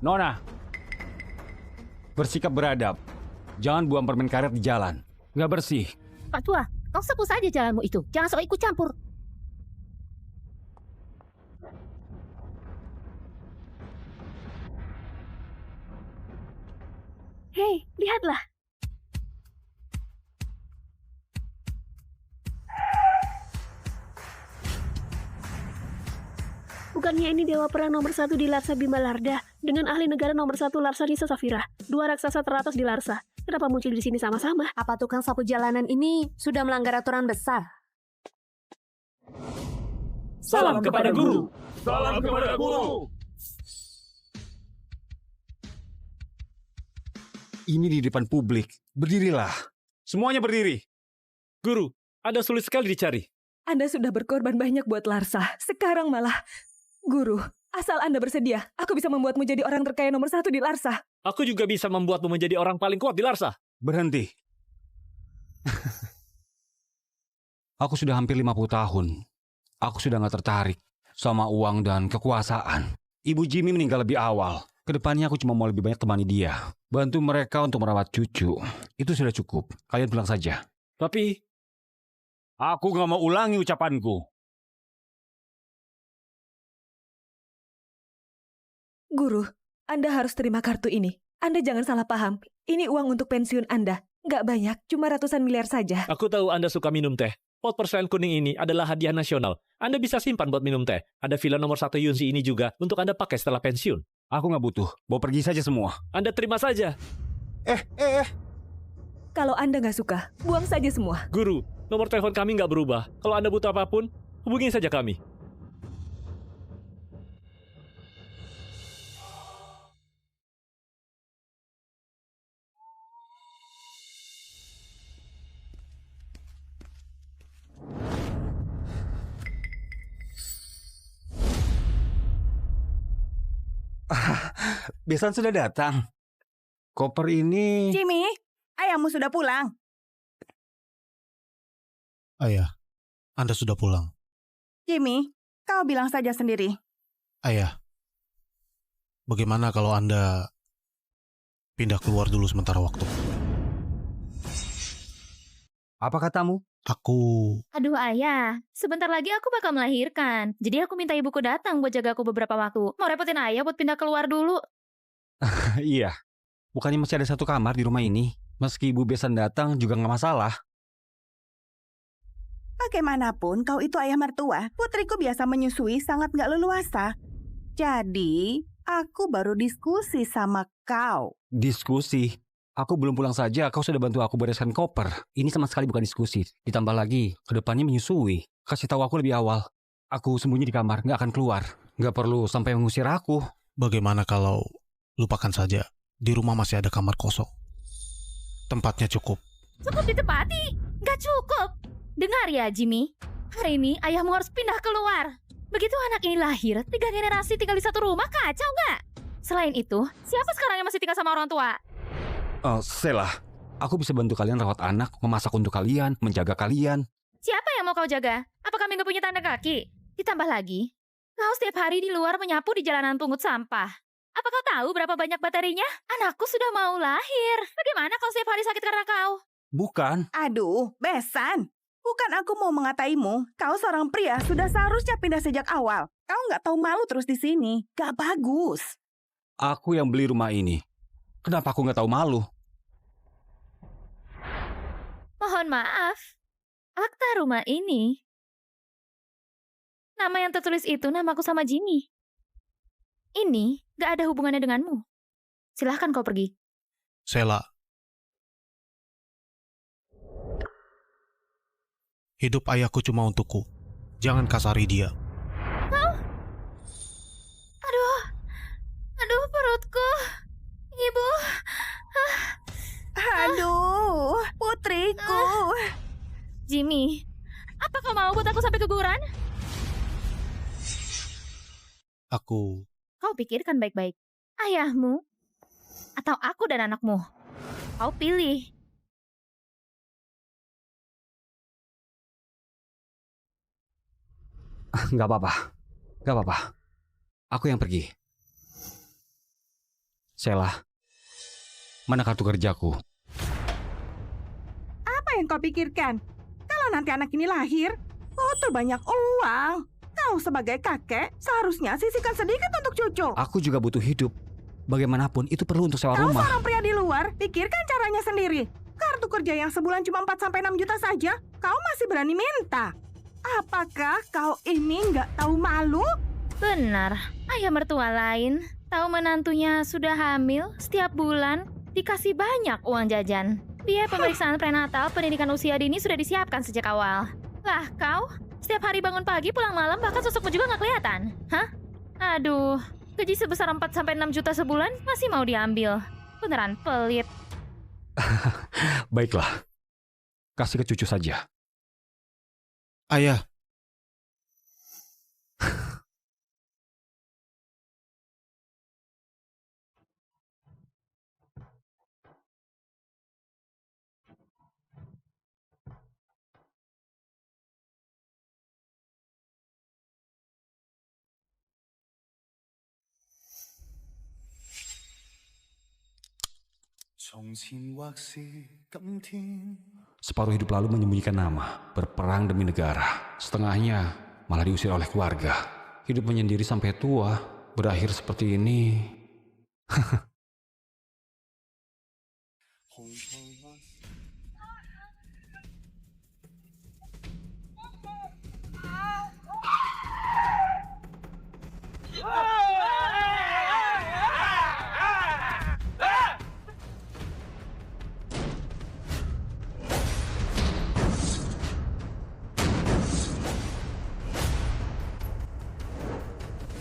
Nona, bersikap beradab. Jangan buang permen karet di jalan. Nggak bersih. Pak Tua, kau sapu saja jalanmu itu. Jangan sok ikut campur. Hei, lihatlah. Bukannya ini dewa perang nomor 1 di Larsa Bimbalarda dengan ahli negara nomor 1 Larsa Nisa Safira. Dua raksasa teratas di Larsa. Kenapa muncul di sini sama-sama? Apa tukang sapu jalanan ini sudah melanggar aturan besar? Salam kepada guru. Salam kepada guru. Ini di depan publik. Berdirilah. Semuanya berdiri. Guru, Anda sulit sekali dicari. Anda sudah berkorban banyak buat Larsa. Sekarang malah... Guru, asal Anda bersedia, aku bisa membuatmu jadi orang terkaya nomor 1 di Larsa. Aku juga bisa membuatmu menjadi orang paling kuat di Larsa. Berhenti. Aku sudah hampir 50 tahun. Aku sudah gak tertarik sama uang dan kekuasaan. Ibu Jimmy meninggal lebih awal. Kedepannya aku cuma mau lebih banyak temani dia. Bantu mereka untuk merawat cucu. Itu sudah cukup. Kalian pulang saja. Tapi... Aku gak mau ulangi ucapanku. Guru, Anda harus terima kartu ini. Anda jangan salah paham. Ini uang untuk pensiun Anda. Nggak banyak, cuma ratusan miliar saja. Aku tahu Anda suka minum teh. Pot perselen kuning ini adalah hadiah nasional. Anda bisa simpan buat minum teh. Ada villa nomor 1 Yunzi ini juga untuk Anda pakai setelah pensiun. Aku gak butuh. Bawa pergi saja semua. Anda terima saja. Kalau Anda nggak suka, buang saja semua. Guru, nomor telepon kami nggak berubah. Kalau Anda butuh apapun, hubungi saja kami. Besan sudah datang. Koper ini... Jimmy, ayahmu sudah pulang. Ayah, Anda sudah pulang. Jimmy, kau bilang saja sendiri. Ayah, bagaimana kalau Anda pindah keluar dulu sementara waktu? Apa katamu? Aku... Aduh ayah, sebentar lagi aku bakal melahirkan. Jadi aku minta ibuku datang buat jaga aku beberapa waktu. Mau repotin ayah buat pindah keluar dulu. Iya. Bukannya masih ada satu kamar di rumah ini? Meski Ibu Besan datang juga nggak masalah. Bagaimanapun, kau itu ayah mertua. Putriku biasa menyusui sangat gak leluasa. Jadi, aku baru diskusi sama kau. Diskusi? Aku belum pulang saja, kau sudah bantu aku bereskan koper. Ini sama sekali bukan diskusi. Ditambah lagi, kedepannya menyusui. Kasih tahu aku lebih awal. Aku sembunyi di kamar, nggak akan keluar. Nggak perlu sampai mengusir aku. Bagaimana kalau lupakan saja? Di rumah masih ada kamar kosong. Tempatnya cukup. Cukup ditepati? Nggak cukup. Dengar ya Jimmy, hari ini ayahmu harus pindah keluar. Begitu anak ini lahir, 3 generasi tinggal di satu rumah, kacau nggak? Selain itu, siapa sekarang yang masih tinggal sama orang tua? Sela, aku bisa bantu kalian rawat anak, memasak untuk kalian, menjaga kalian. Siapa yang mau kau jaga? Apa kami nggak punya tanda kaki? Ditambah lagi, kau setiap hari di luar menyapu di jalanan pungut sampah. Apa kau tahu berapa banyak baterinya? Anakku sudah mau lahir. Bagaimana kau setiap hari sakit karena kau? Bukan. Aduh, Besan. Bukan aku mau mengataimu. Kau seorang pria, sudah seharusnya pindah sejak awal. Kau nggak tahu malu terus di sini. Gak bagus. Aku yang beli rumah ini. Kenapa aku nggak tahu malu? Mohon maaf, akta rumah ini. Nama yang tertulis itu namaku sama Jimmy. Ini gak ada hubungannya denganmu. Silahkan kau pergi. Sela, hidup ayahku cuma untukku. Jangan kasari dia. Aduh perutku. Ibu. Aduh, putriku. Jimmy, apa kau mau buat aku sampai keguguran? Aku... Kau pikirkan baik-baik. Ayahmu atau aku dan anakmu? Kau pilih. Nggak apa-apa. Nggak apa-apa. Aku yang pergi. Sheila, mana kartu kerjaku? Apa yang kau pikirkan? Kalau nanti anak ini lahir, banyak uang. Kau sebagai kakek seharusnya sisihkan sedikit untuk cucu. Aku juga butuh hidup. Bagaimanapun itu perlu untuk sewa Kau rumah. seorang pria di luar, pikirkan caranya sendiri. Kartu kerja yang sebulan cuma 4-6 juta saja, kau masih berani minta. Apakah kau ini nggak tahu malu? Benar, ayah mertua lain tahu menantunya sudah hamil setiap bulan dikasih banyak uang jajan. Biaya pemeriksaan prenatal pendidikan usia dini sudah disiapkan sejak awal. Lah kau, setiap hari bangun pagi pulang malam bahkan sosokmu juga nggak kelihatan. Hah? Aduh, gaji sebesar 4-6 juta sebulan masih mau diambil. Beneran pelit. Baiklah, kasih ke cucu saja. Ayah, Separuh hidup lalu menyembunyikan nama, berperang demi negara. Setengahnya malah diusir oleh keluarga. Hidup menyendiri sampai tua, berakhir seperti ini.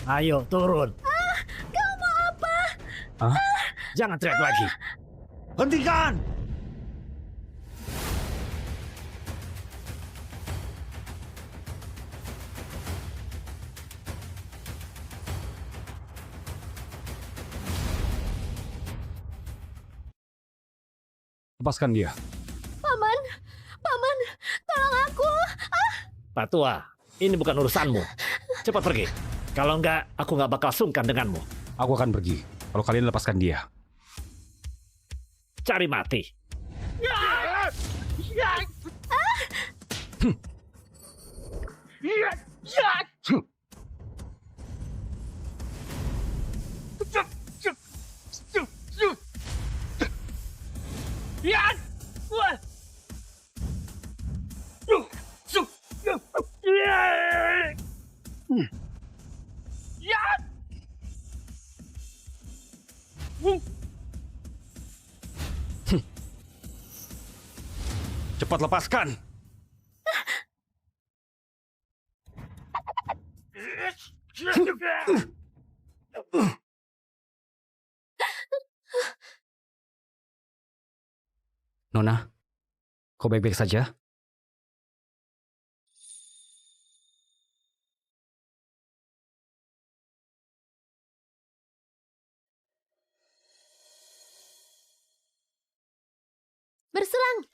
Ayo, turun. Kau mau apa? Jangan teriak lagi. Hentikan! Lepaskan dia. Paman, tolong aku. Pak Tua, ini bukan urusanmu. Cepat pergi. Kalau enggak, aku nggak bakal sungkan denganmu. Aku akan pergi. Kalau kalian lepaskan dia. Cari mati. Cepat lepaskan. Nona, kau baik-baik saja? Berselang.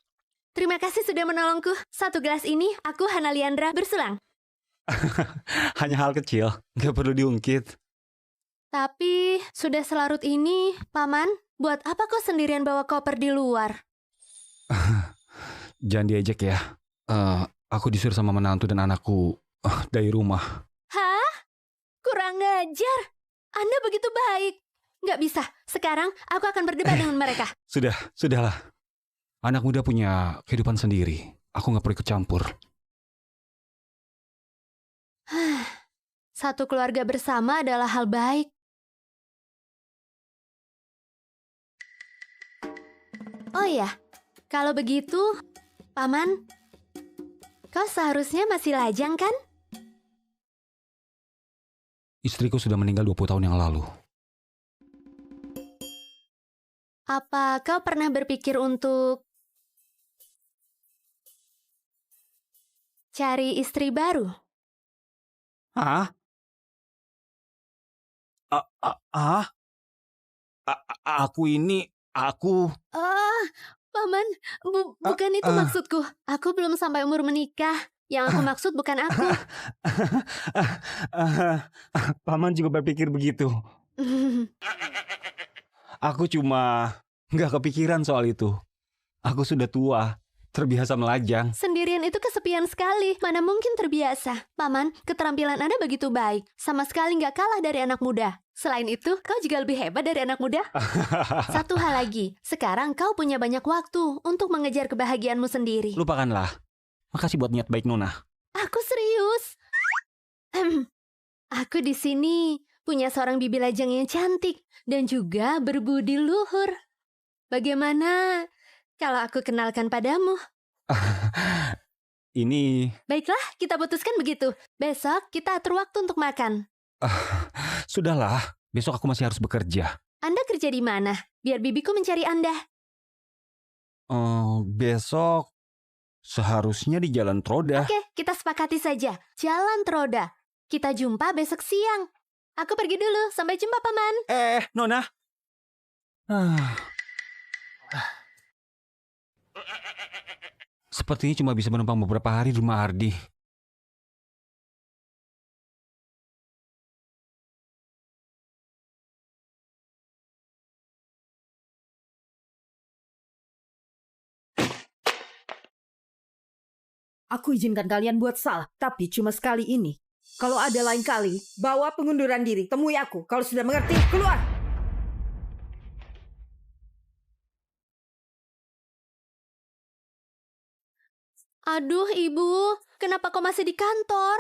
Terima kasih sudah menolongku. Satu gelas ini, aku Hana Liandra berselang. Hanya hal kecil, nggak perlu diungkit. Tapi, sudah selarut ini, Paman, buat apa kau sendirian bawa koper di luar? Jangan diejek ya. Aku disuruh sama menantu dan anakku dari rumah. Hah? Kurang ngajar. Anda begitu baik. Nggak bisa. Sekarang, aku akan berdebat dengan mereka. Sudahlah. Anak muda punya kehidupan sendiri. Aku nggak perlu ikut campur. Satu keluarga bersama adalah hal baik. Oh ya, kalau begitu, Paman, kau seharusnya masih lajang kan? Istriku sudah meninggal 20 tahun yang lalu. Apa kau pernah berpikir untuk cari istri baru? Hah? Aku... Paman, bukan itu maksudku. Aku belum sampai umur menikah. Yang aku maksud bukan aku. Paman juga berpikir begitu. Aku cuma nggak kepikiran soal itu. Aku sudah tua, terbiasa melajang. Sendirian itu kesepian sekali. Mana mungkin terbiasa. Paman, keterampilan Anda begitu baik. Sama sekali nggak kalah dari anak muda. Selain itu, kau juga lebih hebat dari anak muda. Satu hal lagi, sekarang kau punya banyak waktu untuk mengejar kebahagiaanmu sendiri. Lupakanlah. Makasih buat niat baik Nona. Aku serius. Aku di sini punya seorang bibi lajang yang cantik dan juga berbudi luhur. Bagaimana kalau aku kenalkan padamu? Ini... Baiklah, kita putuskan begitu. Besok kita atur waktu untuk makan. Sudahlah, besok aku masih harus bekerja. Anda kerja di mana? Biar bibiku mencari Anda. Besok seharusnya di Jalan Troda. Oke, kita sepakati saja. Jalan Troda. Kita jumpa besok siang. Aku pergi dulu. Sampai jumpa, Paman. Nona. Sepertinya cuma bisa menumpang beberapa hari di rumah Ardi. Aku izinkan kalian buat salah, tapi cuma sekali ini. Kalau ada lain kali, bawa pengunduran diri. Temui aku. Kalau sudah mengerti, keluar. Aduh, Ibu. Kenapa kau masih di kantor?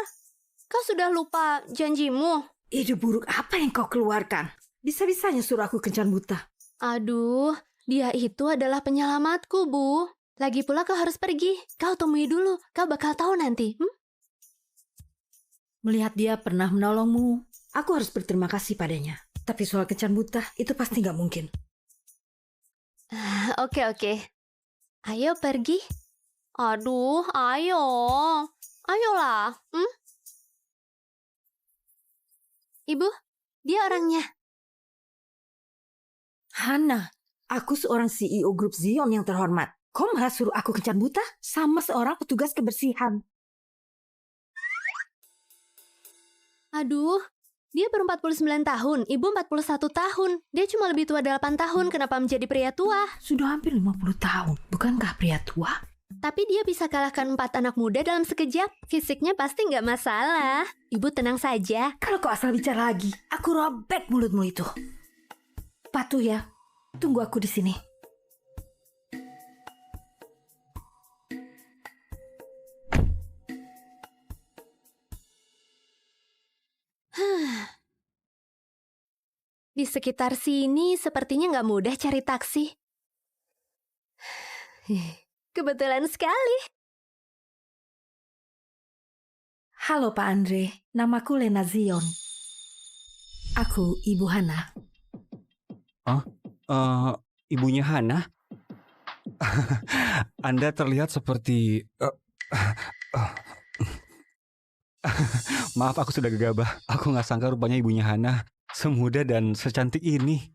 Kau sudah lupa janjimu? Ide buruk apa yang kau keluarkan? Bisa-bisanya suruh aku kencan buta. Aduh, dia itu adalah penyelamatku, Bu. Lagi pula kau harus pergi. Kau temui dulu. Kau bakal tahu nanti. Melihat dia pernah menolongmu, aku harus berterima kasih padanya. Tapi soal kencan buta, itu pasti nggak mungkin. Oke. Ayo pergi. Aduh, ayo. Ayolah. Ibu, dia orangnya. Hana, aku seorang CEO grup Zion yang terhormat. Kau malah suruh aku kencan buta sama seorang petugas kebersihan. Aduh, dia baru 49 tahun, ibu 41 tahun. Dia cuma lebih tua 8 tahun, kenapa menjadi pria tua? Sudah hampir 50 tahun, bukankah pria tua? Tapi dia bisa kalahkan 4 anak muda dalam sekejap. Fisiknya pasti nggak masalah. Ibu tenang saja. Kalau kau asal bicara lagi, aku robek mulutmu itu. Patuh ya, tunggu aku di sini. Di sekitar sini sepertinya nggak mudah cari taksi. Kebetulan sekali. Halo Pak Andre, namaku Lena Zion. Aku Ibu Hana. Ibunya Hana? Anda terlihat seperti... Maaf, aku sudah gegabah. Aku nggak sangka rupanya ibunya Hana semuda dan secantik ini.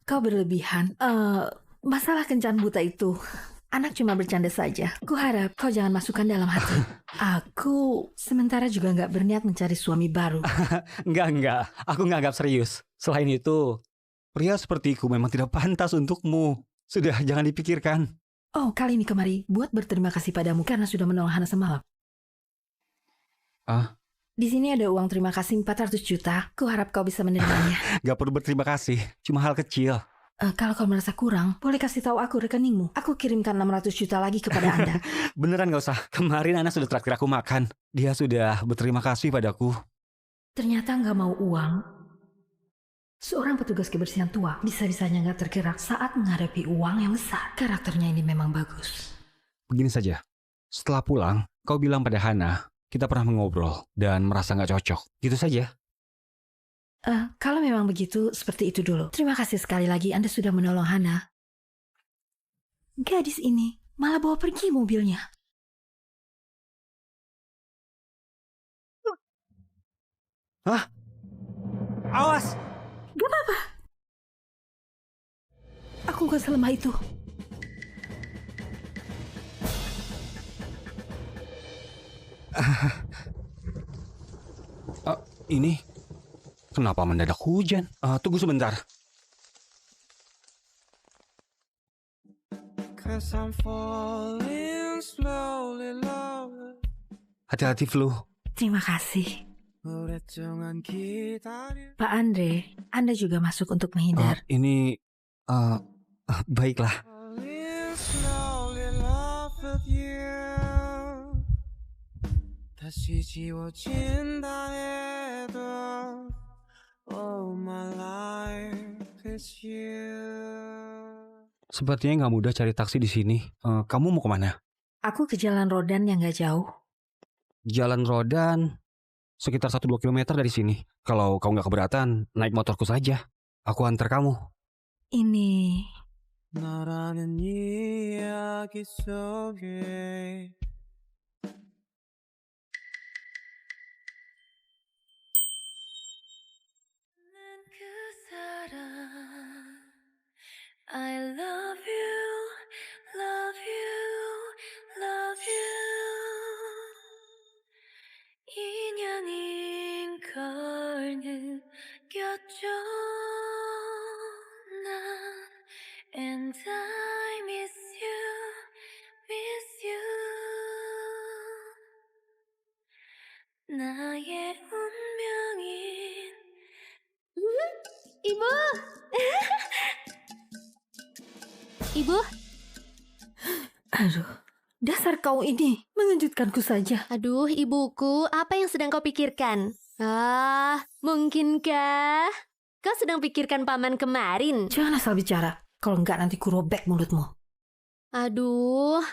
Kau berlebihan. Masalah kencan buta itu, anak cuma bercanda saja. Kuharap kau jangan masukkan dalam hati. Aku sementara juga nggak berniat mencari suami baru. Enggak. Aku nggak anggap serius. Selain itu, pria sepertiku memang tidak pantas untukmu. Sudah, jangan dipikirkan. Oh, kali ini kemari buat berterima kasih padamu karena sudah menolong Hana semalam. Di sini ada uang terima kasih 400 juta. Kuharap kau bisa menerimanya. Gak perlu berterima kasih, cuma hal kecil. Kalau kau merasa kurang, boleh kasih tahu aku rekeningmu. Aku kirimkan 600 juta lagi kepada Anda. Beneran gak usah. Kemarin Ana sudah traktir aku makan. Dia sudah berterima kasih padaku. Ternyata nggak mau uang. Seorang petugas kebersihan tua bisa-bisanya nggak tergerak saat menghadapi uang yang besar. Karakternya ini memang bagus. Begini saja. Setelah pulang, kau bilang pada Hana, kita pernah mengobrol dan merasa nggak cocok. Gitu saja. Kalau memang begitu, seperti itu dulu. Terima kasih sekali lagi Anda sudah menolong Hana. Gadis ini malah bawa pergi mobilnya. Hah? Awas! Gak apa-apa. Aku gak selemah itu. Ini kenapa mendadak hujan? Tunggu sebentar. Hati-hati, Flu. Terima kasih. Pak Andre, Anda juga masuk untuk menghindar. Ini baiklah. Sepertinya nggak mudah cari taksi di sini. Kamu mau kemana? Aku ke Jalan Rodan yang nggak jauh. Jalan Rodan sekitar 1-2 kilometer dari sini. Kalau kamu nggak keberatan, naik motorku saja. Aku antar kamu. Ini I love you, love you, love you. 인연인 걸 느꼈죠. 난 and I miss you, miss you. 나의 운명인 Ibu. Ibu, Aduh, dasar kau ini mengejutkanku saja. aduh ibuku, apa yang sedang kau pikirkan? Mungkinkah kau sedang pikirkan paman kemarin? Jangan asal bicara, kalau enggak nanti ku robek mulutmu. Aduh,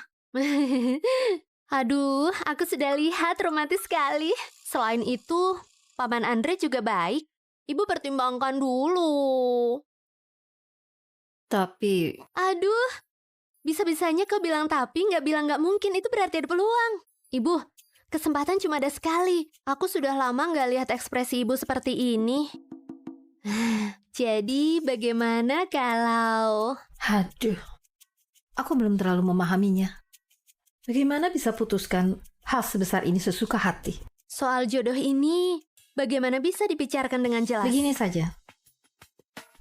aduh, aku sudah lihat romantis sekali. Selain itu, paman Andre juga baik. Ibu pertimbangkan dulu. Tapi Aduh, bisa-bisanya kau bilang tapi nggak bilang nggak mungkin, itu berarti ada peluang. Ibu, kesempatan cuma ada sekali. Aku sudah lama nggak lihat ekspresi ibu seperti ini. Jadi bagaimana kalau... aduh, aku belum terlalu memahaminya. Bagaimana bisa putuskan hal sebesar ini sesuka hati? Soal jodoh ini, bagaimana bisa dibicarakan dengan jelas? Begini saja.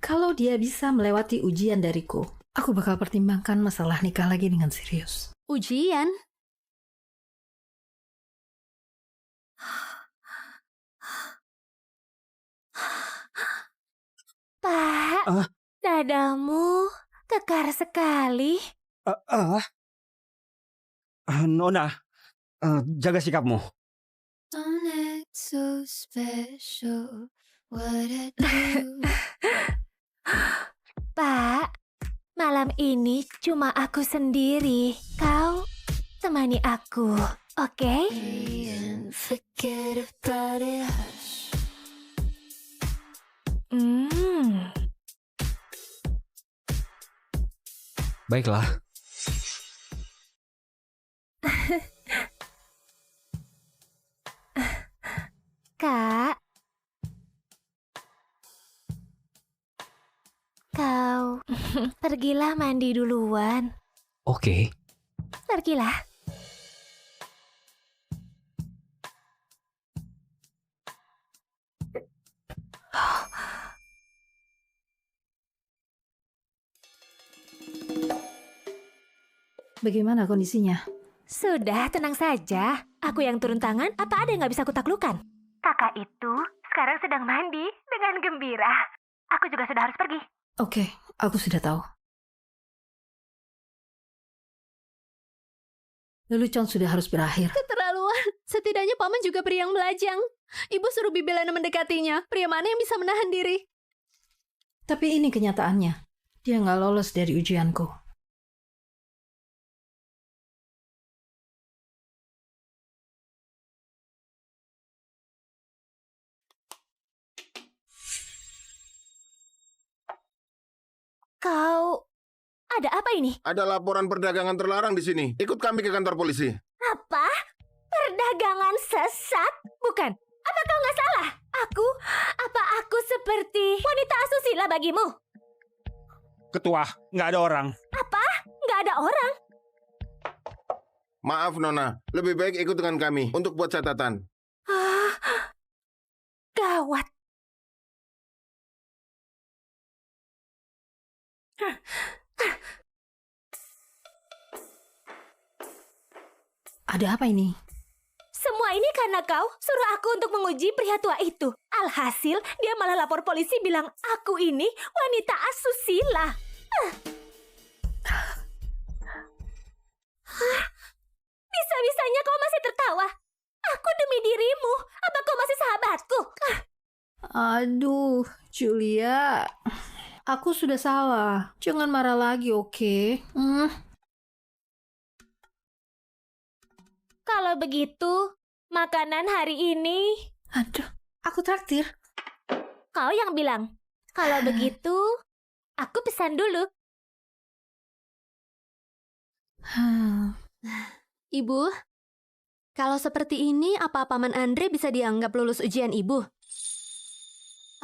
Kalau dia bisa melewati ujian dariku, aku bakal pertimbangkan masalah nikah lagi dengan serius. Ujian? Pak, dadamu kekar sekali. Nona, jaga sikapmu. Don't act so special. What I do. Pak, malam ini cuma aku sendiri. Kau temani aku, oke? Baiklah. Kak, kau pergilah mandi duluan. Oke. Pergilah. Bagaimana kondisinya? Sudah, tenang saja. Aku yang turun tangan, apa ada yang gak bisa kutaklukan? Kakak itu sekarang sedang mandi dengan gembira. Aku juga sudah harus pergi. Oke, aku sudah tahu. Lelucon sudah harus berakhir. Keterlaluan. Setidaknya paman juga pria yang melajang. Ibu suruh Bibelana mendekatinya. Pria mana yang bisa menahan diri? Tapi ini kenyataannya. Dia nggak lolos dari ujianku. Kau... Ada apa ini? Ada laporan perdagangan terlarang di sini. Ikut kami ke kantor polisi. Apa? Perdagangan sesat? Bukan. Apa kau nggak salah? Apa aku seperti wanita asusila bagimu? Ketua, nggak ada orang. Apa? Nggak ada orang? Maaf Nona, lebih baik ikut dengan kami untuk buat catatan. Gawat. Ada apa ini? Semua ini karena kau suruh aku untuk menguji pria tua itu. Alhasil, dia malah lapor polisi bilang aku ini wanita asusila. Bisa-bisanya kau masih tertawa. Aku demi dirimu. Apa kau masih sahabatku? Aduh, Julia. Aku sudah salah. Jangan marah lagi, oke? Kalau begitu, makanan hari ini... Aduh, aku traktir. Kau yang bilang. Kalau begitu, aku pesan dulu. Ibu, kalau seperti ini, apa Paman Andre bisa dianggap lulus ujian Ibu?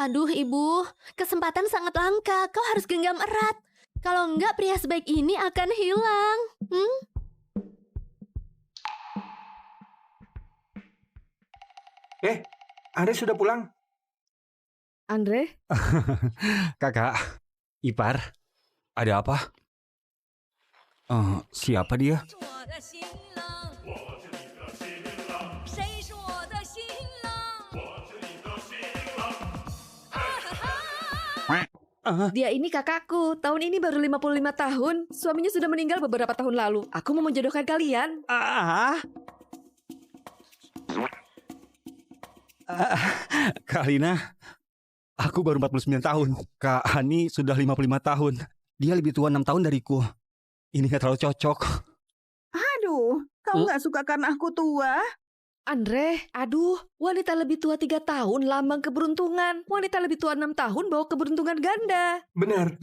Aduh, Ibu, kesempatan sangat langka. Kau harus genggam erat. Kalau enggak, pria sebaik ini akan hilang. Andre sudah pulang? Andre? Kakak, ipar, ada apa? Siapa dia? Dia ini kakakku. Tahun ini baru 55 tahun. Suaminya sudah meninggal beberapa tahun lalu. Aku mau menjodohkan kalian. Kak Lina, aku baru 49 tahun. Kak Hani sudah 55 tahun. Dia lebih tua 6 tahun dariku. Ini gak terlalu cocok. Aduh, kau nggak suka karena aku tua? Andre, aduh, wanita lebih tua 3 tahun lambang keberuntungan. Wanita lebih tua 6 tahun bawa keberuntungan ganda. Benar.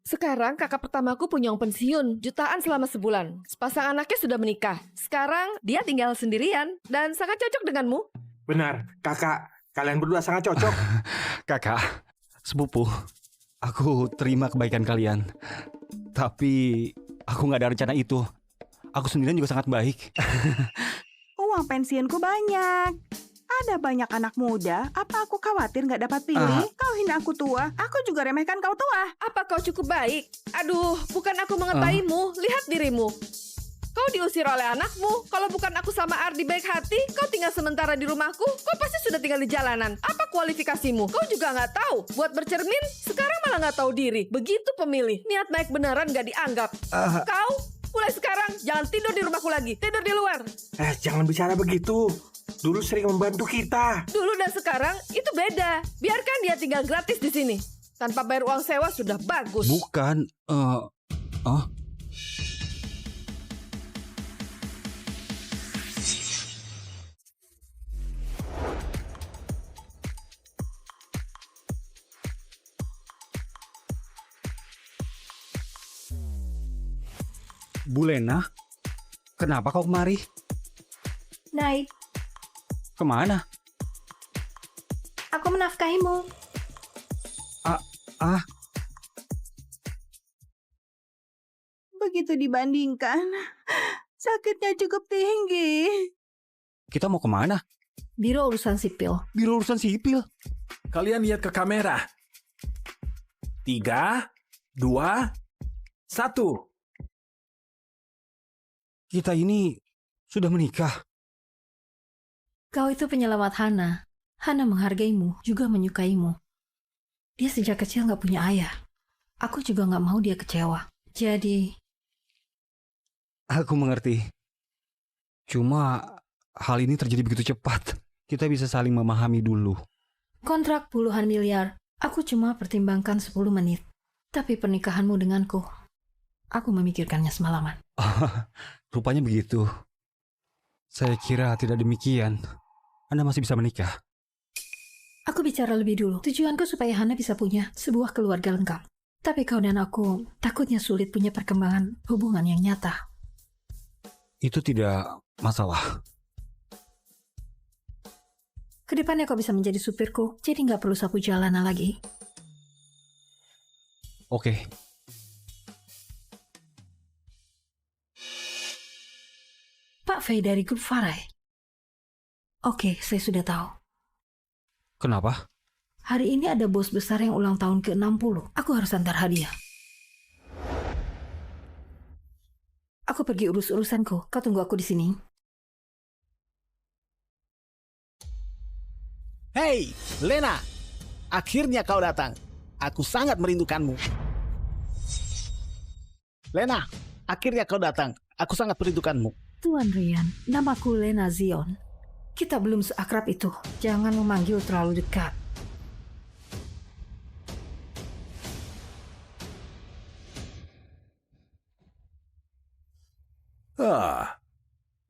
Sekarang kakak pertamaku punya uang pensiun, jutaan selama sebulan. Sepasang anaknya sudah menikah. Sekarang dia tinggal sendirian dan sangat cocok denganmu. Benar, kakak. Kalian berdua sangat cocok. Kakak, sepupu, aku terima kebaikan kalian. Tapi aku gak ada rencana itu. Aku sendirian juga sangat baik. Uang pensiunku banyak. Ada banyak anak muda. Apa aku khawatir nggak dapat pilih? Kau hina aku tua. Aku juga remehkan kau tua. Apa kau cukup baik? Aduh, bukan aku mengetahimu. Lihat dirimu. Kau diusir oleh anakmu. Kalau bukan aku sama Ardi baik hati, kau tinggal sementara di rumahku. Kau pasti sudah tinggal di jalanan. Apa kualifikasimu? Kau juga nggak tahu. Buat bercermin, sekarang malah nggak tahu diri. Begitu pemilih. Niat baik beneran nggak dianggap. Kau, mulai sekarang jangan tidur di rumahku lagi. Tidur di luar. Jangan bicara begitu. Dulu sering membantu kita. Dulu dan sekarang itu beda. Biarkan dia tinggal gratis di sini. Tanpa bayar uang sewa sudah bagus. Bukan, Bu Lena, kenapa kau kemari? Naik, Kemana? aku menafkahimu. Begitu dibandingkan, sakitnya cukup tinggi. Kita mau kemana? Biro urusan sipil. Biro urusan sipil. Kalian lihat ke kamera. 3, 2, 1. Kita ini sudah menikah. Kau itu penyelamat Hana. Hana menghargaimu, juga menyukaimu. Dia sejak kecil gak punya ayah. Aku juga gak mau dia kecewa. Jadi... Aku mengerti. Cuma hal ini terjadi begitu cepat. Kita bisa saling memahami dulu. Kontrak puluhan miliar. Aku cuma pertimbangkan 10 menit. Tapi pernikahanmu denganku, aku memikirkannya semalaman. Rupanya begitu. Saya kira tidak demikian. Anda masih bisa menikah. Aku bicara lebih dulu. Tujuanku supaya Hana bisa punya sebuah keluarga lengkap. Tapi kau dan aku takutnya sulit punya perkembangan hubungan yang nyata. Itu tidak masalah. Kedepannya kau bisa menjadi supirku, jadi nggak perlu sapu jalanan lagi. Oke. Pak Fei dari grup Farai. Oke, saya sudah tahu. Kenapa? Hari ini ada bos besar yang ulang tahun ke-60. Aku harus antar hadiah. Aku pergi urus urusanku. Kau tunggu aku di sini. Hei, Lena. Akhirnya kau datang. Aku sangat merindukanmu. Lena, akhirnya kau datang. Aku sangat merindukanmu. Tuan Ryan, namaku Lena Zion. Kita belum seakrab itu. Jangan memanggil terlalu dekat.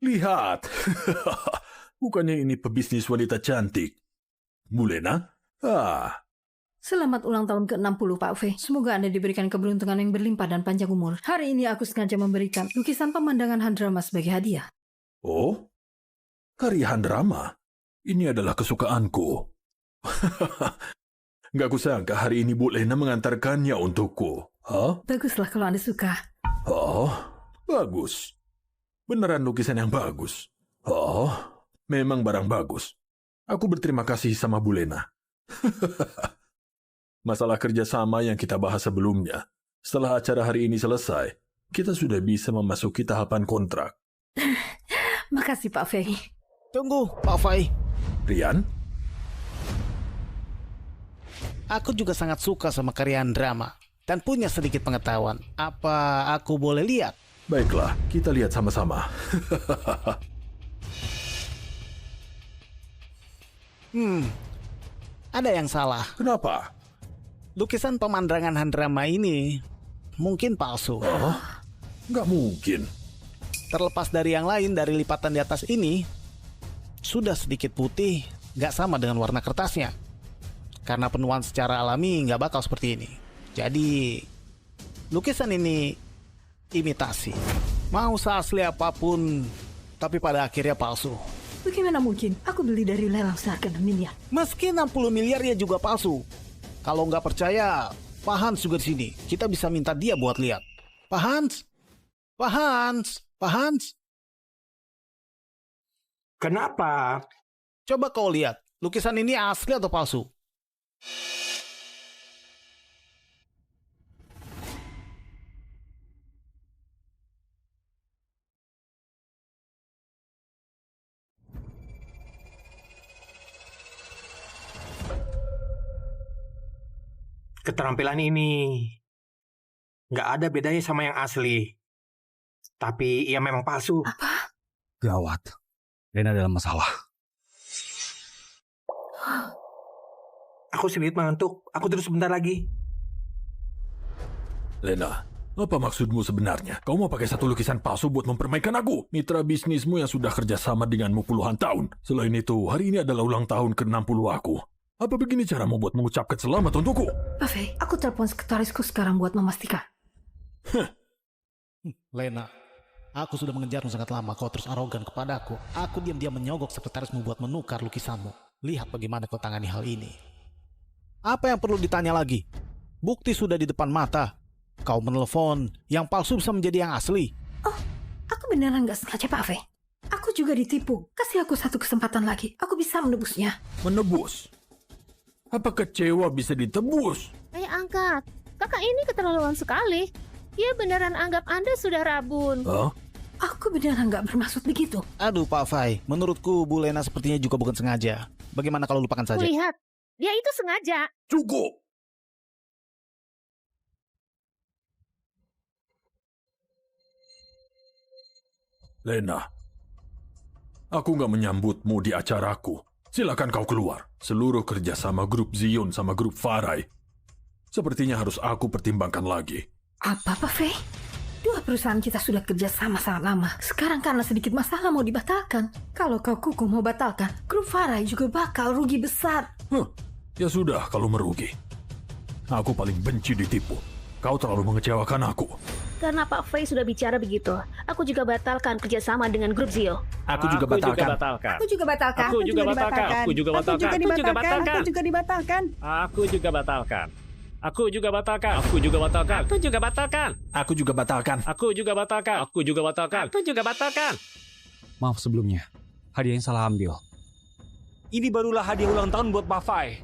Lihat. Bukannya ini pebisnis wanita cantik. Bu Lena? Selamat ulang tahun ke-60, Pak V. Semoga Anda diberikan keberuntungan yang berlimpah dan panjang umur. Hari ini aku sengaja memberikan lukisan pemandangan Handrama sebagai hadiah. Oh? Karya Handrama? Ini adalah kesukaanku. Gak kusangka hari ini Bu Lena mengantarkannya untukku. Hah? Baguslah kalau Anda suka. Oh, bagus. Beneran lukisan yang bagus. Oh, memang barang bagus. Aku berterima kasih sama Bu Lena. Masalah kerjasama yang kita bahas sebelumnya. Setelah acara hari ini selesai, kita sudah bisa memasuki tahapan kontrak. Makasih, Pak Fei. Tunggu, Pak Fei. Rian? Aku juga sangat suka sama karya Handrama dan punya sedikit pengetahuan. Apa aku boleh lihat? Baiklah, kita lihat sama-sama. Ada yang salah. Kenapa? Lukisan pemandangan Handrama ini mungkin palsu. Oh, nggak mungkin. Terlepas dari yang lain, dari lipatan di atas ini, sudah sedikit putih, nggak sama dengan warna kertasnya. Karena penuaan secara alami nggak bakal seperti ini. Jadi, lukisan ini imitasi. Mau seasli apapun, tapi pada akhirnya palsu. Bagaimana mungkin? Aku beli dari lelang seharga 6 miliar. Meski 60 miliar ya juga palsu. Kalau nggak percaya, Pak Hans juga di sini. Kita bisa minta dia buat lihat. Pak Hans? Pak Hans? Pak Hans? Kenapa? Coba kau lihat, lukisan ini asli atau palsu? Keterampilan ini nggak ada bedanya sama yang asli. Tapi ia memang palsu. Apa? Gawat. Lena dalam masalah. Aku sedikit mengantuk. Aku tidur sebentar lagi. Lena, apa maksudmu sebenarnya? Kau mau pakai satu lukisan palsu buat mempermainkan aku? Mitra bisnismu yang sudah kerjasama denganmu puluhan tahun. Selain itu, hari ini adalah ulang tahun ke-60 aku. Apa begini caramu buat mengucapkan selamat untukku? Pak Fei, aku telepon sekretarisku sekarang buat memastikan. Lena, aku sudah mengejarmu sangat lama. Kau terus arogan kepadaku. Aku diam-diam menyogok sekretarismu buat menukar lukisanmu. Lihat bagaimana kau tangani hal ini. Apa yang perlu ditanya lagi? Bukti sudah di depan mata. Kau menelepon, yang palsu bisa menjadi yang asli. Oh, aku beneran gak sengaja, Pak Fei. Aku juga ditipu. Kasih aku satu kesempatan lagi. Aku bisa menebusnya. Menebus? Apa kecewa bisa ditebus? Angkat. Kakak ini keterlaluan sekali. Dia beneran anggap Anda sudah rabun. Hah? Aku beneran gak bermaksud begitu. Aduh Pak Fai, menurutku Bu Lena sepertinya juga bukan sengaja. Bagaimana kalau lupakan saja? Kulihat, dia itu sengaja. Cukup! Lena, aku nggak menyambutmu di acaraku. Silakan kau keluar. Seluruh kerjasama grup Zion sama grup Farai sepertinya harus aku pertimbangkan lagi. Apa, Pak Fei? Dua perusahaan kita sudah kerja sama sangat lama. Sekarang karena sedikit masalah mau dibatalkan. Kalau kau kuku mau batalkan, grup Farai juga bakal rugi besar. Ya sudah kalau merugi. Aku paling benci ditipu. Kau terlalu mengecewakan aku. Karena Pak Fei sudah bicara begitu, aku juga batalkan kerjasama dengan grup Zio. Aku juga batalkan. Aku juga batalkan. Aku juga batalkan. Aku juga batalkan. Aku juga dibatalkan. Aku juga dibatalkan. Aku juga batalkan. Aku juga batalkan. Aku juga batalkan. Aku juga batalkan. Aku juga batalkan. Aku juga batalkan. Aku juga batalkan. Aku juga batalkan. Maaf sebelumnya. Hadiah yang salah ambil. Ini barulah hadiah ulang tahun buat Pak Fai.